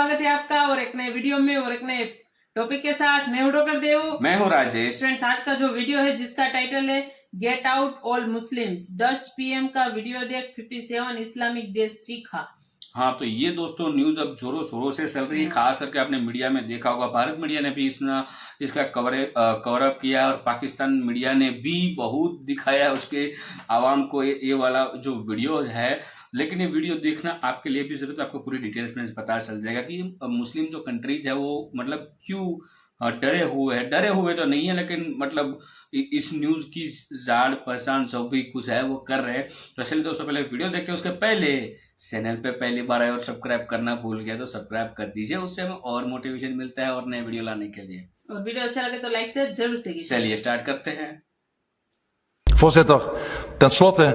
स्वागत है आपका और एक नए वीडियो में और एक नए टॉपिक के साथ। मैं हूं डॉक्टर देव, मैं हूं राजेश। फ्रेंड्स, आज का जो वीडियो है जिसका टाइटल है get out all Muslims, Dutch PM का वीडियो देख 57 इस्लामिक देश चीखा। हाँ, तो ये दोस्तों न्यूज अब जोरों शोरों से चल रही है। खास करके आपने मीडिया में देखा होगा, भारत मीडिया ने भी इसका कवरअप किया और पाकिस्तान मीडिया ने भी बहुत दिखाया उसके आवाम को ये वाला जो वीडियो है। लेकिन ये वीडियो देखना आपके लिए भी जरूरत है, आपको पूरी डिटेल्स में पता चल जाएगा कि मुस्लिम जो कंट्रीज है वो मतलब क्यों डरे हुए तो नहीं है, लेकिन मतलब इस न्यूज की जान पहचान सब भी कुछ है वो कर रहे हैं। तो चलिए दोस्तों, पहले वीडियो देखें, उसके पहले चैनल पे पहली बार आए और सब्सक्राइब करना भूल गया तो सब्सक्राइब कर दीजिए, उससे हमें और मोटिवेशन मिलता है और नए वीडियो लाने के लिए। और वीडियो अच्छा लगे तो लाइक से जरूर से कीजिए। चलिए स्टार्ट करते हैं। Voorzitter, tenslotte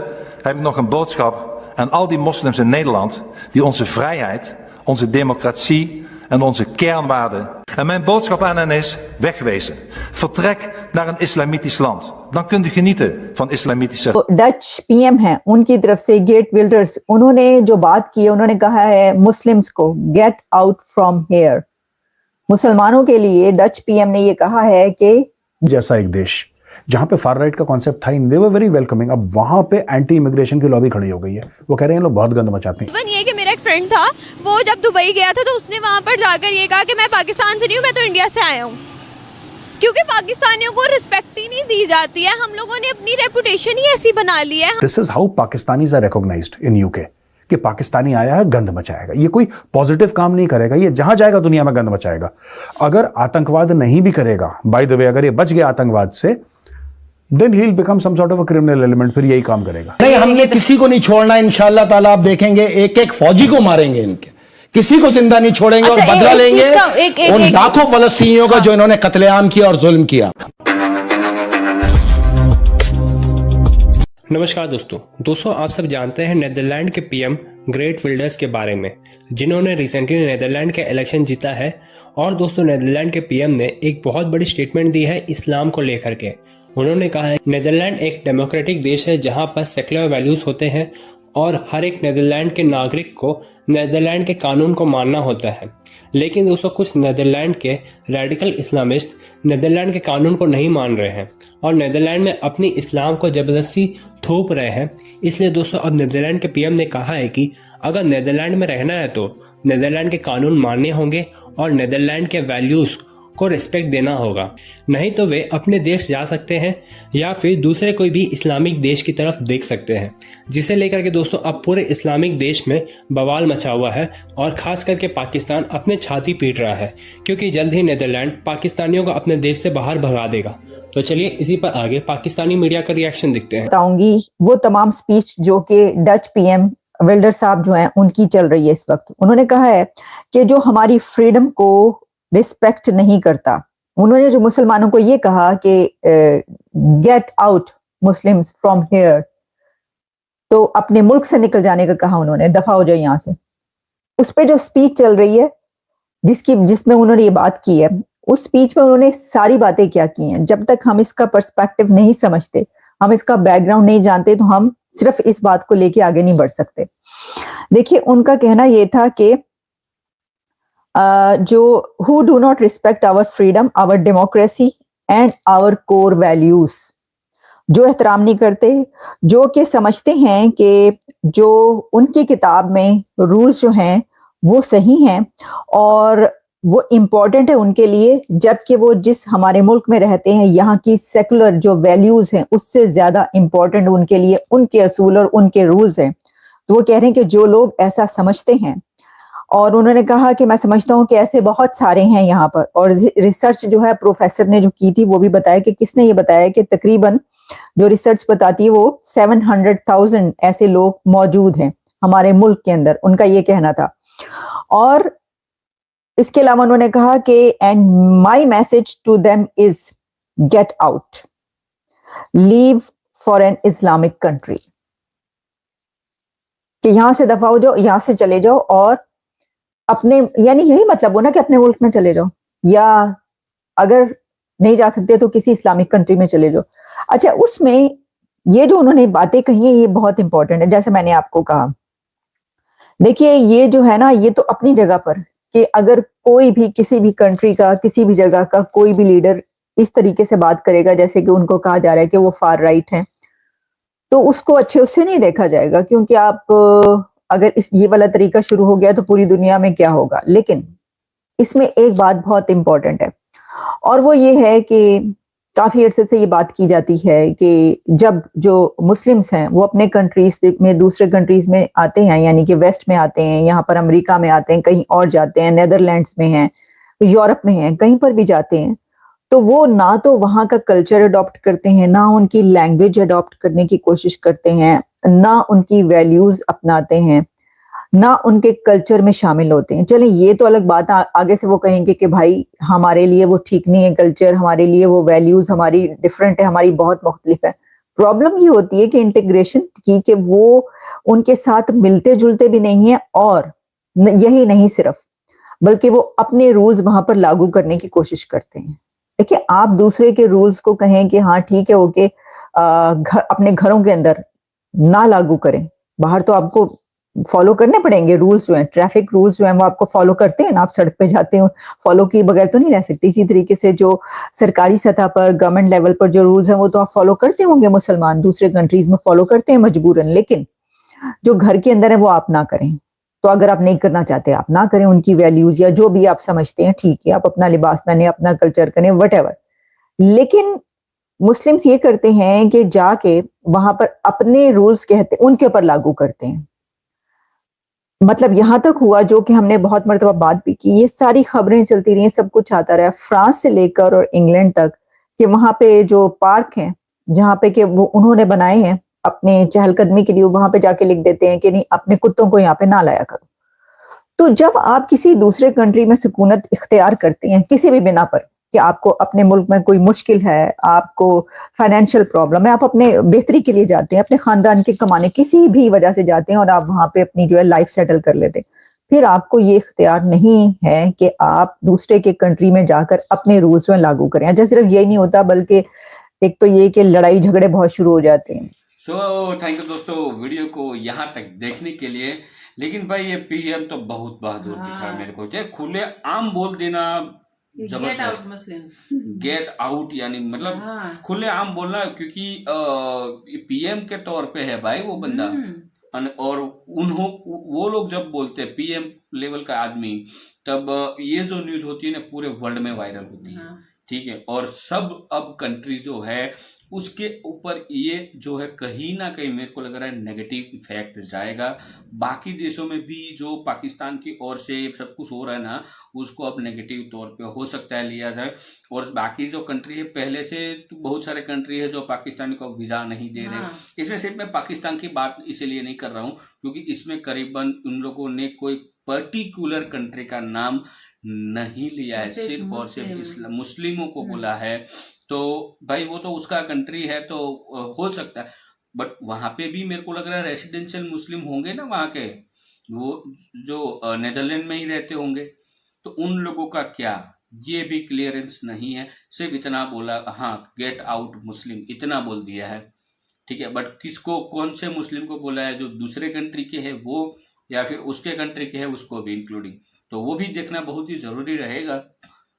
heb ik nog een boodschap aan al die moslims in Nederland die onze vrijheid, onze democratie en onze kernwaarden. En mijn boodschap aan hen is: wegwezen. Vertrek naar een islamitisch land. Dan kunt u genieten van islamitische. Dutch PM हैं, उनकी तरफ से gate builders, उन्होंने जो बात की है, उन्होंने कहा है मुस्लिम्स को गेट आउट फ्रॉम हेयर। मुसलमानों के लिए डच पीएम ने ये कहा है कि जैसा एक देश जहां पे फार राइट का कॉन्सेप्ट था, दे वर वेरी वेलकमिंग, अब वहां पे एंटी इमिग्रेशन की लॉबी खड़ी हो गई है। वो कह रहे हैं लोग बहुत गंद मचाते हैं। इवन ये कि मेरा एक फ्रेंड था, वो जब दुबई गया था तो उसने वहां पर जाकर ये कहा कि मैं पाकिस्तान से नहीं हूँ, मैं तो इंडिया से आया हूँ, क्योंकि पाकिस्तानियों को रिस्पेक्ट ही नहीं दी जाती है। हम लोगों ने अपनी रेपुटेशन ही ऐसी बना ली है। This is how Pakistanis are recognised in UK कि पाकिस्तानी आया है, गंद मचाएगा। ये कोई पॉजिटिव काम नहीं करेगा, ये जहां जाएगा दुनिया में गंद मचाएगा। अगर आतंकवाद नहीं भी करेगा, बाय द वे, अगर ये बच गया आतंकवाद से, then he'll become some sort of a criminal element, फिर यही काम करेगा। नहीं, हमने किसी को नहीं छोड़ना इंशाल्लाह ताला। आप देखेंगे एक एक फौजी को मारेंगे, इनके किसी को जिंदा नहीं छोड़ेंगे। अच्छा, और बदला लेंगे उन लाखों फलस्तीनियों का जो इन्होंने कत्लेआम किया और जुल्म किया। नमस्कार दोस्तों, आप सब जानते हैं नीदरलैंड के पीएम ग्रेट विल्डर्स के बारे में, जिन्होंने रिसेंटली नीदरलैंड के इलेक्शन जीता है। और दोस्तों, नीदरलैंड के पीएम ने एक बहुत बड़ी स्टेटमेंट दी है इस्लाम को लेकर के। उन्होंने कहा है नीदरलैंड एक डेमोक्रेटिक देश है जहां पर सेक्युलर वैल्यूज होते हैं और हर एक नीदरलैंड के नागरिक को नीदरलैंड के कानून को मानना होता है। लेकिन दोस्तों, कुछ नीदरलैंड के रेडिकल इस्लामिस्ट नीदरलैंड के कानून को नहीं मान रहे हैं और नीदरलैंड में अपनी इस्लाम को जबरदस्ती थोप रहे हैं। इसलिए दोस्तों, अब नीदरलैंड के पीएम ने कहा है कि अगर नीदरलैंड में रहना है तो नीदरलैंड के कानून मानने होंगे और नीदरलैंड के वैल्यूज को रिस्पेक्ट देना होगा, नहीं तो वे अपने देश जा सकते हैं या फिर दूसरे कोई भी इस्लामिक देश की तरफ देख सकते हैं। जिसे लेकर के दोस्तों अब पूरे इस्लामिक देश में बवाल मचा हुआ है और खास करके पाकिस्तान अपने छाती पीट रहा है, क्योंकि जल्द ही नीदरलैंड पाकिस्तानियों को अपने देश से बाहर भगा देगा। तो चलिए इसी पर आगे पाकिस्तानी मीडिया का रिएक्शन देखते हैं। बताऊंगी वो तमाम स्पीच जो कि डच पीएम विल्डर साहब जो हैं उनकी चल रही है इस वक्त। उन्होंने कहा है कि जो हमारी फ्रीडम को रिस्पेक्ट नहीं करता, उन्होंने जो मुसलमानों को ये कहा कि get out Muslims from here, तो अपने मुल्क से निकल जाने का कहा उन्होंने, दफा हो जाए यहां से। उस पे जो स्पीच चल रही है जिसमें उन्होंने ये बात की है, उस स्पीच में उन्होंने सारी बातें क्या की हैं। जब तक हम इसका पर्सपेक्टिव नहीं समझते, हम इसका बैकग्राउंड नहीं जानते, तो हम सिर्फ इस बात को लेके आगे नहीं बढ़ सकते। देखिए, उनका कहना यह था कि जो who do not respect our freedom, our democracy and our core values, जो एहतराम नहीं करते, जो कि समझते हैं कि जो उनकी किताब में रूल्स जो हैं वो सही हैं और वो इम्पोर्टेंट है उनके लिए, जबकि वो जिस हमारे मुल्क में रहते हैं यहाँ की सेकुलर जो वैल्यूज हैं उससे ज्यादा इम्पोर्टेंट उनके लिए उनके असूल और उनके रूल्स हैं। तो वो कह रहे हैं कि जो लोग ऐसा समझते हैं, और उन्होंने कहा कि मैं समझता हूं कि ऐसे बहुत सारे हैं यहाँ पर। और रिसर्च जो है प्रोफेसर ने जो की थी वो भी बताया कि किसने ये बताया कि तकरीबन जो रिसर्च बताती है वो 700,000 ऐसे लोग मौजूद हैं हमारे मुल्क के अंदर, उनका ये कहना था। और इसके अलावा उन्होंने कहा कि and my message to them is get out, leave for an Islamic country, कि यहां से दफा हो जाओ, यहां से चले जाओ और अपने, यानी यही मतलब हो ना कि अपने मुल्क में चले जाओ, या अगर नहीं जा सकते तो किसी इस्लामिक कंट्री में चले जाओ। अच्छा, उसमें ये जो उन्होंने बातें कही है ये बहुत इंपॉर्टेंट है। जैसे मैंने आपको कहा, देखिए ये जो है ना, ये तो अपनी जगह पर कि अगर कोई भी किसी भी कंट्री का, किसी भी जगह का कोई भी लीडर इस तरीके से बात करेगा जैसे कि उनको कहा जा रहा है कि वो फार राइट हैं, तो उसको अच्छे उससे नहीं देखा जाएगा, क्योंकि आप अगर इस ये वाला तरीका शुरू हो गया तो पूरी दुनिया में क्या होगा। लेकिन इसमें एक बात बहुत इंपॉर्टेंट है, और वो ये है कि काफी अरसे से ये बात की जाती है कि जब जो मुस्लिम्स हैं वो अपने कंट्रीज में दूसरे कंट्रीज में आते हैं, यानी कि वेस्ट में आते हैं, यहाँ पर अमेरिका में आते हैं, कहीं और जाते हैं, नेदरलैंड्स में हैं, यूरोप में हैं, कहीं पर भी जाते हैं, तो वो ना तो वहाँ का कल्चर अडॉप्ट करते हैं, ना उनकी लैंग्वेज अडॉप्ट करने की कोशिश करते हैं, ना उनकी वैल्यूज अपनाते हैं, ना उनके कल्चर में शामिल होते हैं। चलें ये तो अलग बात है, आगे से वो कहेंगे कि भाई हमारे लिए वो ठीक नहीं है कल्चर, हमारे लिए वो वैल्यूज हमारी डिफरेंट है, हमारी बहुत मुख्तलिफ है। प्रॉब्लम ये होती है कि इंटीग्रेशन की कि वो उनके साथ मिलते जुलते भी नहीं है, और यही नहीं सिर्फ, बल्कि वो अपने रूल्स वहां पर लागू करने की कोशिश करते हैं। देखिए, आप दूसरे के रूल्स को कहें कि हाँ ठीक है ओके, अपने घरों के अंदर ना लागू करें, बाहर तो आपको फॉलो करने पड़ेंगे रूल्स, जो हैं ट्रैफिक रूल्स जो हैं वो आपको फॉलो करते हैं ना, आप सड़क पे जाते हो, फॉलो किए बगैर तो नहीं रह सकते। इसी तरीके से जो सरकारी सतह पर गवर्नमेंट लेवल पर जो रूल्स हैं वो तो आप फॉलो करते होंगे, मुसलमान दूसरे कंट्रीज में फॉलो करते हैं मजबूरन, लेकिन जो घर के अंदर है वो आप ना करें। तो अगर आप नहीं करना चाहते आप ना करें, उनकी वैल्यूज या जो भी आप समझते हैं ठीक है, आप अपना लिबास पहने, अपना कल्चर करें, वट। लेकिन मुस्लिम्स ये करते हैं कि जाके वहां पर अपने रूल्स कहते उनके ऊपर लागू करते हैं। मतलब यहां तक हुआ, जो कि हमने बहुत मर्तबा बात भी की, ये सारी खबरें चलती रही, सब कुछ आता रहा फ्रांस से लेकर और इंग्लैंड तक, कि वहां पे जो पार्क हैं जहां पे कि वो उन्होंने बनाए हैं अपने चहलकदमी के लिए, वहां पे जाके लिख देते हैं कि नहीं, अपने कुत्तों को यहाँ पे ना लाया करो। तो जब आप किसी दूसरे कंट्री में सुकूनत इख्तियार करते हैं किसी भी बिना पर, कि आपको अपने मुल्क में कोई मुश्किल है, आपको फाइनेंशियल प्रॉब्लम है, आप अपने बेहतरी के लिए जाते हैं, अपने खानदान के कमाने किसी भी वजह से जाते हैं, और आप वहां पे अपनी जो है लाइफ सेटल कर लेते हैं, फिर आपको ये इख्तियार नहीं है कि आप दूसरे के कंट्री में जाकर अपने रूल्स में लागू करें। अच्छा, सिर्फ यही नहीं होता, बल्कि एक तो ये कि लड़ाई झगड़े बहुत शुरू हो जाते हैं। थैंक यू दोस्तों वीडियो को यहाँ तक देखने के लिए। लेकिन भाई ये पीएम तो बहुत बहादुर दिखा मेरे को, जो खुले आम बोल देना, get out Muslims, get out, यानी मतलब खुले आम बोलना, क्योंकि पीएम के तौर पे है भाई वो बंदा, और वो लोग जब बोलते हैं पीएम लेवल का आदमी, तब ये जो न्यूज होती है ना पूरे वर्ल्ड में वायरल होती है, ठीक है। और सब अब कंट्री जो है उसके ऊपर ये जो है कहीं ना कहीं मेरे को लग रहा है नेगेटिव इफेक्ट जाएगा। बाकी देशों में भी जो पाकिस्तान की ओर से सब कुछ हो रहा है ना, उसको अब नेगेटिव तौर पे हो सकता है लिया जाए। और बाकी जो कंट्री है, पहले से तो बहुत सारे कंट्री है जो पाकिस्तान को वीजा नहीं दे रहे। इसमें सिर्फ मैं पाकिस्तान की बात इसीलिए नहीं कर रहा हूँ क्योंकि इसमें करीबन उन लोगों ने कोई पर्टिकुलर कंट्री का नाम नहीं लिया है, सिर्फ और सिर्फ मुस्लिमों को बोला है। तो भाई वो तो उसका कंट्री है तो हो सकता है, बट वहां पे भी मेरे को लग रहा है रेसिडेंशियल मुस्लिम होंगे ना वहां के, वो जो नेदरलैंड में ही रहते होंगे, तो उन लोगों का क्या, ये भी क्लियरेंस नहीं है। सिर्फ इतना बोला, हाँ गेट आउट मुस्लिम इतना बोल दिया है, ठीक है, बट किसको, कौन से मुस्लिम को बोला है, जो दूसरे कंट्री के है वो या फिर उसके कंट्री के है उसको भी इंक्लूडिंग, तो वो भी देखना बहुत ही जरूरी रहेगा।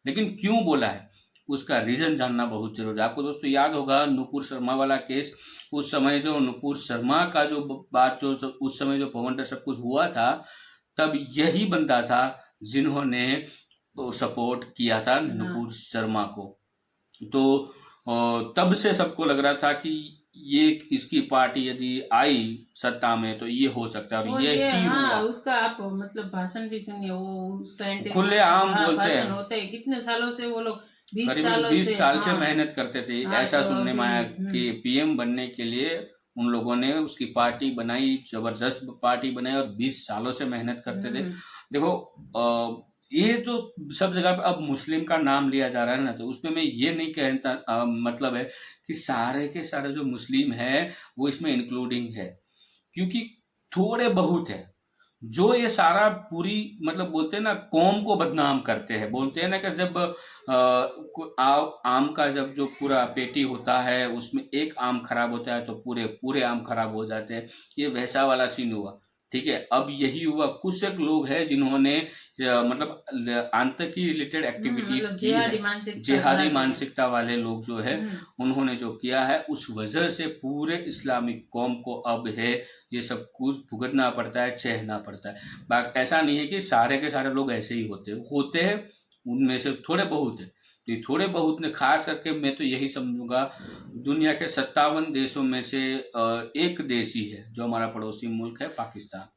लेकिन क्यों बोला है उसका रीजन जानना बहुत जरूरी है। आपको दोस्तों याद होगा नुपुर शर्मा वाला केस, उस समय जो नुपुर शर्मा का जो बात, जो उस समय जो भवंडर सब कुछ हुआ था, तब यही बंदा था जिन्होंने तो सपोर्ट किया था नुपुर शर्मा को। तो तब से सबको लग रहा था कि ये इसकी पार्टी यदि आई सत्ता में तो ये हो सकता है, और ये हुआ। उसका आप मतलब भाषण भी सुनिए, वो उसका खुले आम बोलते हैं, होते हैं। कितने सालों से वो लोग 20 साल से मेहनत करते थे। ऐसा सुनने में आया कि पीएम बनने के लिए उन लोगों ने उसकी पार्टी बनाई, जबरदस्त पार्टी बनाई, और 20 सालों से मेहनत करते थे। देखो ये तो सब जगह पे अब मुस्लिम का नाम लिया जा रहा है ना, तो उसमें मैं ये नहीं कहता, मतलब है कि सारे के सारे जो मुस्लिम है वो इसमें इंक्लूडिंग है, क्योंकि थोड़े बहुत है जो ये सारा पूरी मतलब बोलते हैं ना कौम को बदनाम करते हैं। बोलते हैं ना कि जब आम का जब जो पूरा पेटी होता है उसमें एक आम खराब होता है तो पूरे पूरे आम खराब हो जाते हैं। ये वैसा वाला सीन हुआ। ठीक है। अब यही हुआ, कुछ एक लोग हैं जिन्होंने मतलब आतंकी रिलेटेड एक्टिविटीज मतलब की है, जिहादी वाले। मानसिकता वाले लोग जो है उन्होंने जो किया है, उस वजह से पूरे इस्लामिक कौम को अब है ये सब कुछ भुगतना पड़ता है, सहना पड़ता है। बाकी ऐसा नहीं है कि सारे के सारे लोग ऐसे ही होते हैं, उनमें से थोड़े बहुत है। तो ये थोड़े बहुत ने, खास करके मैं तो यही समझूंगा, दुनिया के 57 देशों में से एक देश ही है जो हमारा पड़ोसी मुल्क है, पाकिस्तान।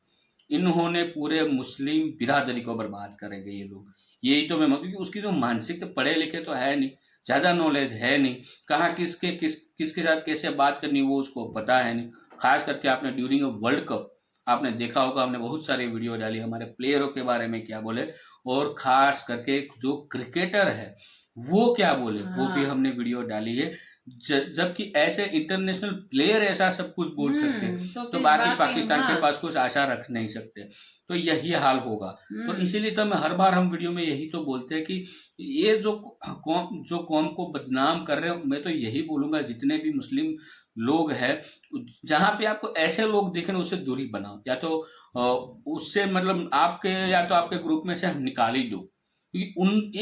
इन्होंने पूरे मुस्लिम बिरादरी को बर्बाद करेंगे ये लोग, यही तो मैं क्योंकि उसकी जो मानसिकता, पढ़े लिखे तो है नहीं, ज़्यादा नॉलेज है नहीं, कहाँ किसके साथ कैसे बात करनी वो उसको पता है नहीं। खास करके आपने ड्यूरिंग वर्ल्ड कप आपने देखा होगा, हमने बहुत सारी वीडियो डाली हमारे प्लेयरों के बारे में क्या बोले, और खास करके जो क्रिकेटर है वो क्या बोले वो भी हमने वीडियो डाली है। जबकि ऐसे इंटरनेशनल प्लेयर ऐसा सब कुछ बोल सकते हैं तो बाकी पाकिस्तान के पास कुछ आशा रख नहीं सकते। तो यही हाल होगा। तो इसीलिए तो हर बार हम वीडियो में यही तो बोलते हैं कि ये जो कौम को बदनाम कर रहे हैं, मैं तो यही बोलूंगा जितने भी मुस्लिम लोग हैं, जहां पे आपको ऐसे लोग दिखे ना उससे दूरी बनाओ, या तो उससे मतलब आपके ग्रुप में से हम निकाल ही दो, क्योंकि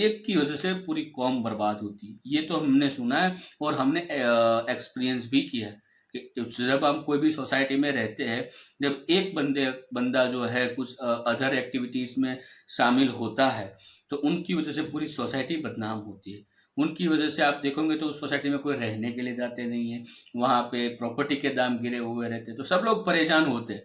एक की वजह से पूरी कौम बर्बाद होती है। ये तो हमने सुना है और हमने एक्सपीरियंस भी किया है कि जब हम कोई भी सोसाइटी में रहते हैं, जब एक बंदा जो है कुछ अदर एक्टिविटीज में शामिल होता है तो उनकी वजह से पूरी सोसाइटी बदनाम होती है। उनकी वजह से आप देखोगे तो उस सोसाइटी में कोई रहने के लिए जाते नहीं है, वहाँ पे प्रॉपर्टी के दाम गिरे हुए रहते, तो सब लोग परेशान होते हैं।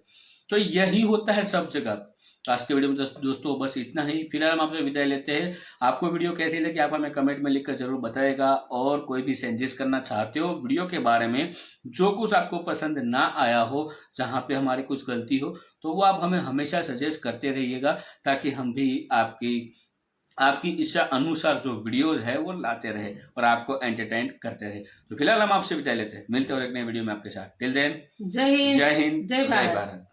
तो यही होता है सब जगह। आज के वीडियो में दोस्तों बस इतना ही। फिलहाल हम आपसे विदाई लेते हैं। आपको वीडियो कैसी लगी आप हमें कमेंट में लिखकर जरूर बताएगा, और कोई भी चेंजेस करना चाहते हो वीडियो के बारे में, जो कुछ आपको पसंद ना आया हो, जहाँ पे हमारी कुछ गलती हो, तो वो आप हमें हमेशा सजेस्ट करते रहिएगा, ताकि हम भी आपकी इच्छा अनुसार जो वीडियोज है वो लाते रहे और आपको एंटरटेन करते रहे। तो फिलहाल हम आपसे विदाई लेते हैं, मिलते हैं और एक नए वीडियो में आपके साथ। टिल देन, जय हिंद, जय हिंद, जय भारत। भारत।